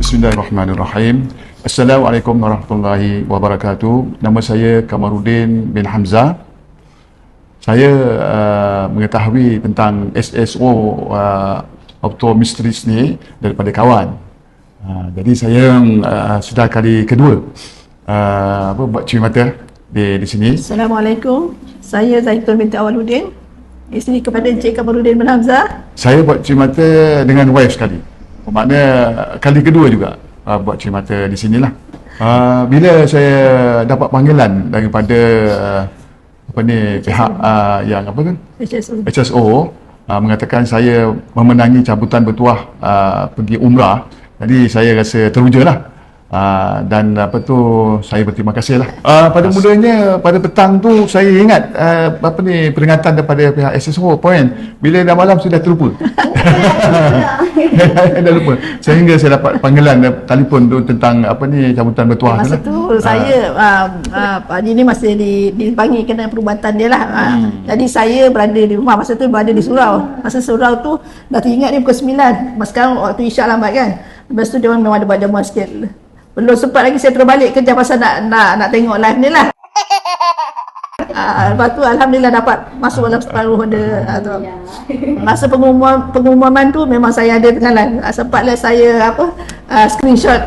Bismillahirrahmanirrahim. Assalamualaikum warahmatullahi wabarakatuh. Nama saya Kamarudin bin Hamzah. Saya mengetahui tentang SSO optometris ni daripada kawan. Jadi saya sudah kali kedua buat cuci mata di sini. Assalamualaikum. Saya Zaitun binti Awaluddin, isteri kepada Encik Kamarudin bin Hamzah. Saya buat cuci mata dengan wife sekali. Maknanya kali kedua juga buat cuci mata di sinilah. Bila saya dapat panggilan daripada pihak yang HSO mengatakan saya memenangi cabutan bertuah pergi umrah, jadi saya rasa teruja lah. Dan saya berterima kasih lah. Pada mulanya pada petang tu saya ingat peringatan daripada pihak SSO point, bila dah malam sudah terlupa. Dah lupa. Sehingga saya dapat panggilan telefon tu tentang cabutan bertuah. Masa tu saya Pak Haji ni masih dipanggil kena perubatan dia lah. Jadi saya berada di rumah, masa tu berada di surau. Masa surau tu dah teringat ni pukul 9. Masa sekarang waktu isyak lambat kan. Lepas tu dia orang memang ada buat jamuan sikit. Belum sempat lagi saya terbalik kerja pasal nak tengok live ni lah. Lepas tu Alhamdulillah dapat masuk dalam separuh dia. Masa pengumuman tu memang saya ada dengan live. Sempatlah saya screenshot.